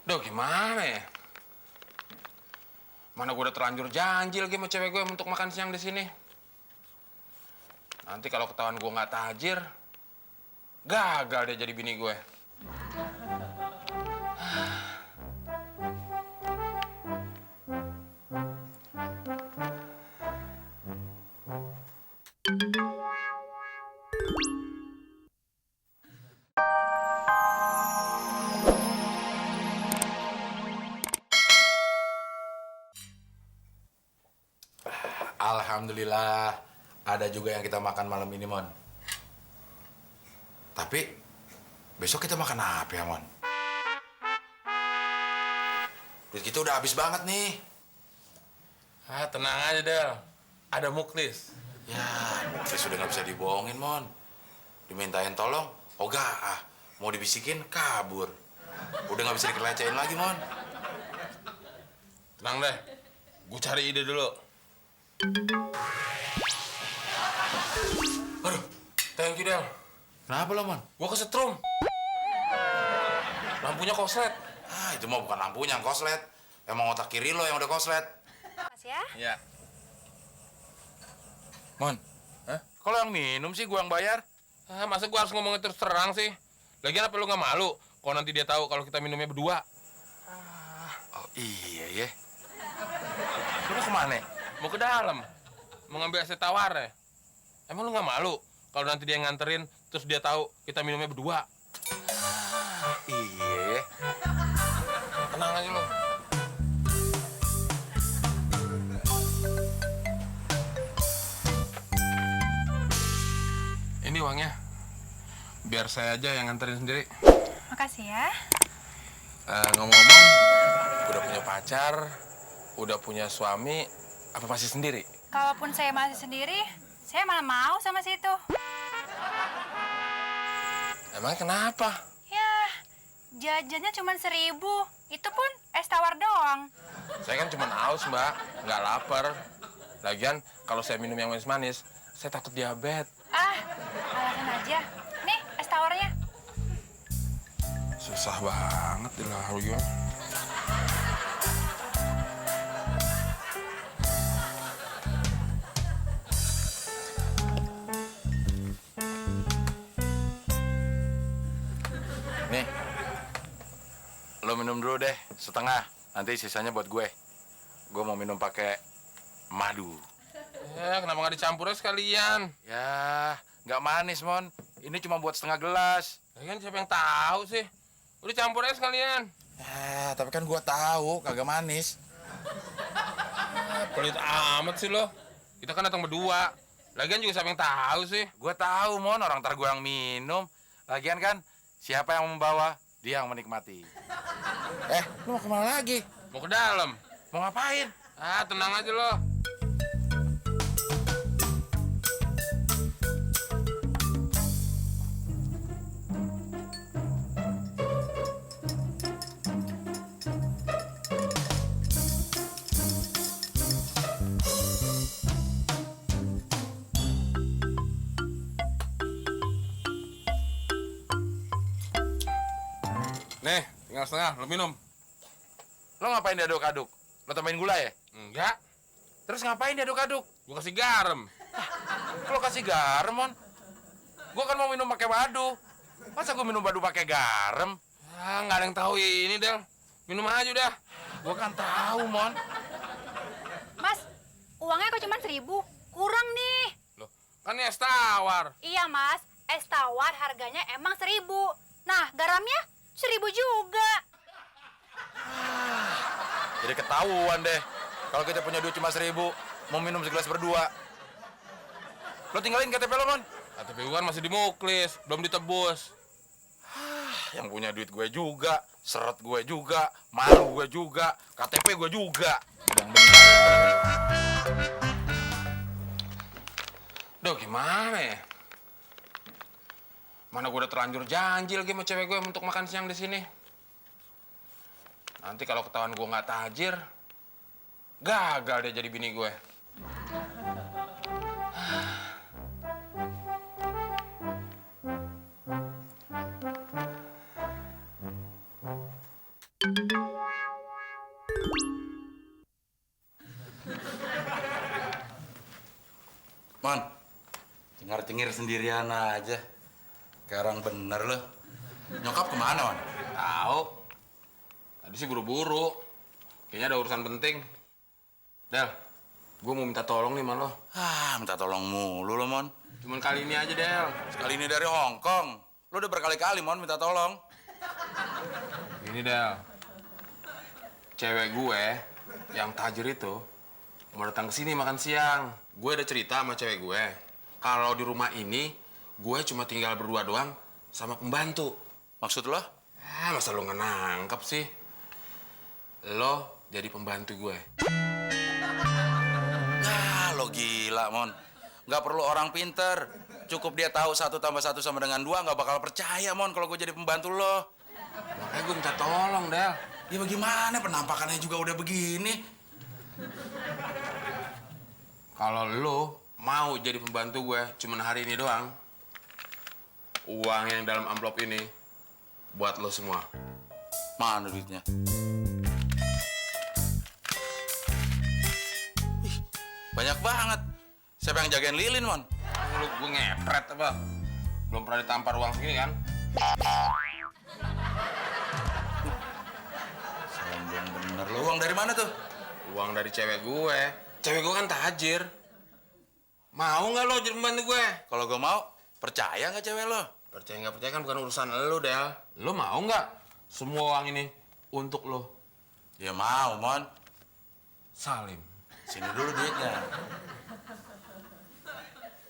Duh, gimana ya? Mana gue udah terlanjur janji lagi sama cewek gue untuk makan siang di sini. Nanti kalau ketahuan gue nggak tajir, gagal dia jadi bini gue. Alhamdulillah ada juga yang kita makan malam ini, Mon. Tapi besok kita makan apa ya, Mon? Duit kita udah habis banget nih. Tenang aja, Del. Ada muklis. Ya, muklis sudah nggak bisa dibohongin, Mon. Dimintain tolong, ogah mau dibisikin kabur. Udah nggak bisa dikelecehin lagi, Mon. Tenang deh, gue cari ide dulu. Aduh, thank you, Del. Kenapa lo, Mon? Gue kesetrum. Lampunya koslet. Itu mah bukan lampunya yang koslet. Emang otak kiri lo yang udah koslet. Mas ya? Iya. Mon, kalau yang minum sih gua yang bayar. Masa gue harus ngomongin terus terang sih? Lagian apa lu nggak malu kalau nanti dia tahu kalau kita minumnya berdua? Oh iya ya. Lu mau kemana? Mau ke dalam? Mau ngambil es tawar ya? Emang lu nggak malu kalau nanti dia nganterin terus dia tahu kita minumnya berdua? Iya ya. Tenang aja lu. Ini uangnya. Biar saya aja yang nganterin sendiri. Makasih ya. Ngomong-ngomong, udah punya pacar, udah punya suami, apa masih sendiri? Kalaupun saya masih sendiri, saya malah mau sama situ. Emangnya kenapa? Ya, jajannya cuma 1.000. Itu pun es tawar doang. Saya kan cuma haus, Mbak. Nggak lapar. Lagian, kalau saya minum yang manis-manis, saya takut diabetes. Alasan aja. Nih, es tawarnya. Susah banget dilarang. Nih, lo minum dulu deh, setengah. Nanti sisanya buat gue. Gue mau minum pakai madu. Ya, kenapa nggak dicampurnya sekalian? Ya, nggak manis, Mon. Ini cuma buat setengah gelas. Lagian siapa yang tahu sih? Udah campur aja sekalian. Tapi kan gue tahu kagak manis. Pelit amat sih lo. Kita kan datang berdua. Lagian juga siapa yang tahu sih? Gue tahu, Mon. Orang ntar gue yang minum. Lagian kan, siapa yang membawa, dia yang menikmati. Lu mau kemana lagi? Mau ke dalam. Mau ngapain? Tenang aja lo. Nih, tinggal setengah, lo minum. Lo ngapain diaduk-aduk? Lo tambahin gula ya? Enggak, Terus ngapain diaduk-aduk? gue kasih garam. Lo kasih garam, Mon. Gue kan mau minum pakai madu. Masa gue minum madu pakai garam? Nggak ada yang tahu ini, Del. Minum aja udah. Gue kan tahu, Mon. Mas, uangnya kok cuma 1.000? Kurang nih. Loh, kan ini es tawar. Iya, Mas. Es tawar harganya emang 1.000. Nah, garamnya 1.000 juga. Jadi ketahuan deh. Kalau kita punya duit cuma 1.000, mau minum segelas berdua. Lo tinggalin KTP lo, Mon. KTP gue kan masih di muklis, belum ditebus. Yang punya duit gue juga, seret gue juga, malu gue juga, KTP gue juga. Yang bener. Duh, gimana ya? Mana gue udah terlanjur janji lagi sama cewek gue untuk makan siang di sini. Nanti kalau ketahuan gue nggak tajir, gagal dia jadi bini gue. Cengar-cengir sendirian aja. Kayak orang bener lo. Nyokap kemana, Mon? Tahu. Tadi sih buru-buru. Kayaknya ada urusan penting. Del, gue mau minta tolong nih sama lo. Minta tolong mulu lo, Mon. Cuman kali ini aja, Del. Sekali ini dari Hong Kong. Lo udah berkali-kali, Mon, minta tolong. Ini, Del. Cewek gue yang tajir itu mau datang ke sini makan siang. Gue ada cerita sama cewek gue. Kalau di rumah ini, gue cuma tinggal berdua doang sama pembantu. Maksud lo? Masa lo nggak nangkep sih? Lo jadi pembantu gue. Lo gila, Mon. Nggak perlu orang pinter. Cukup dia tahu 1 tambah 1 sama dengan 2, nggak bakal percaya, Mon, kalau gue jadi pembantu lo. Makanya gue minta tolong, Del. Ya bagaimana, penampakannya juga udah begini. Kalau lo mau jadi pembantu gue cuman hari ini doang, uang yang dalam amplop ini buat lo semua. Mana duitnya? Ih, banyak banget. Siapa yang jagain lilin, Mon? Lu gue ngepret apa? Belum pernah ditampar uang segini kan? Sombong bener lo. Uang dari mana tuh? Uang dari cewek gue. Cewek gue kan tajir. Mau nggak lo jadi pembantu gue? Kalau gue mau, percaya nggak cewek lo? Percaya nggak percaya kan bukan urusan lo, Del. Lo mau nggak semua uang ini untuk lo? Ya mau, Mon. Salim. Sini dulu duitnya.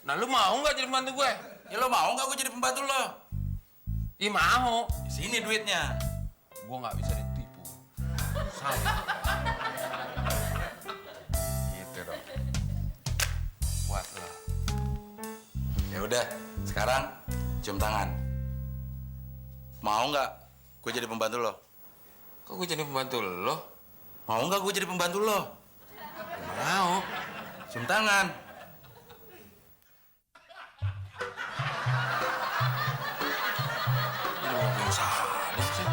Nah, lo mau nggak jadi pembantu gue? Ya lo mau nggak gue jadi pembantu lo? Ih, mau. Sini duitnya. Gue nggak bisa ditipu. Salim. Gitu dong. Buat lo. Ya udah, sekarang cium tangan. Mau nggak gue jadi pembantu lo? Kok gue jadi pembantu lo? Mau nggak gue jadi pembantu lo? Mau. Cium tangan. Ini ngomong salim sih.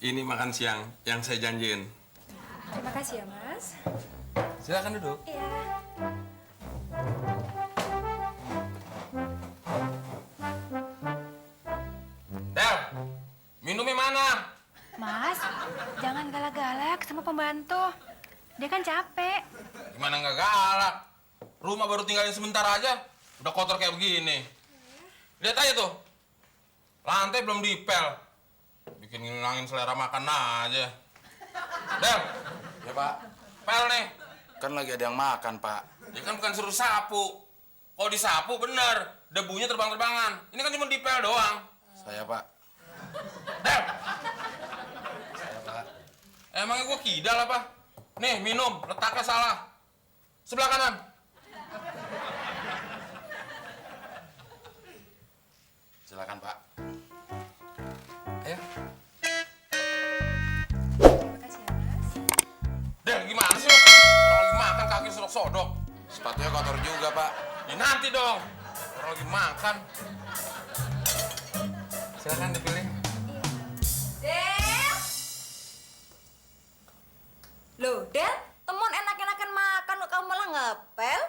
Ini makan siang yang saya janjiin. Terima kasih ya, Mas. Silakan duduk. Iya. Del, minumnya mana? Mas, jangan galak-galak sama pembantu. Dia kan capek. Gimana nggak galak? Rumah baru tinggalin sebentar aja, udah kotor kayak begini. Lihat aja tuh, lantai belum dipel. Bikin ngilangin selera makan aja. Del, Ya Pak, pel nih. kan lagi ada yang makan Pak. Ya kan bukan suruh sapu. Kalau disapu bener, debunya terbang-terbangan. Ini kan cuma dipel doang. Saya Pak. Del, Saya Pak. emangnya gua kidal apa? Nih, minum, letaknya salah. Sebelah kanan. Silakan Pak. Ayo. Terima kasih ya, Mas. Del, gimana sih lo? Orang lagi makan kaki sodok-sodok. Sepatunya kotor juga Pak. Ya nanti dong. Orang lagi makan. Silakan dipilih. Del! Loh, Del, temen enak-enakan makan, kok kamu malah ngepel?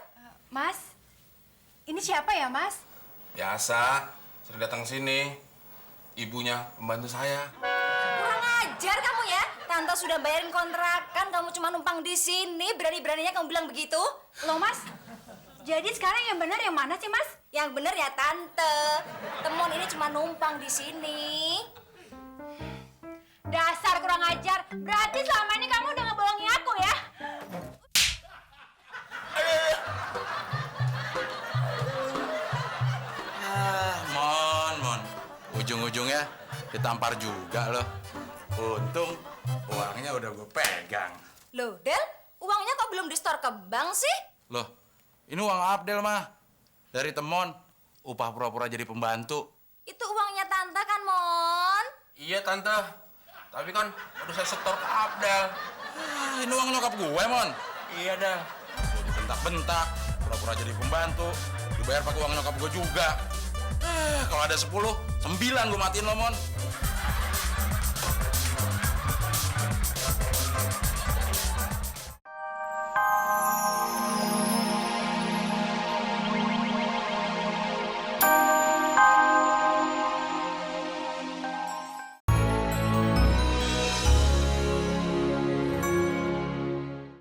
Mas, ini siapa ya, Mas? Biasa, sering datang sini. Ibunya pembantu saya. Kurang ajar kamu ya. Tante sudah bayarin kontrakan, kamu cuma numpang di sini. Berani-beraninya kamu bilang begitu? Loh, Mas. Jadi sekarang yang benar yang mana sih, Mas? Yang bener ya Tante. Temon ini cuma numpang di sini. Dasar kurang ajar. Berarti selama ini kamu udah ngebohongi aku ya? Mon. Ujung-ujungnya ditampar juga loh. Untung uangnya udah gue pegang. Loh, Del, uangnya kok belum di-store ke bank sih? Loh, ini uang Abdel mah. Dari Temon, upah pura-pura jadi pembantu. Itu uangnya Tante kan, Mon? Iya, Tante. Tapi kan udah saya setor ke Abdel. Ini uang nyokap gue, Mon. Iya, Del. Gue dibentak-bentak, pura-pura jadi pembantu. Dibayar pakai uang nyokap gue juga. Kalau ada 10, 9 gue matiin lo, Mon.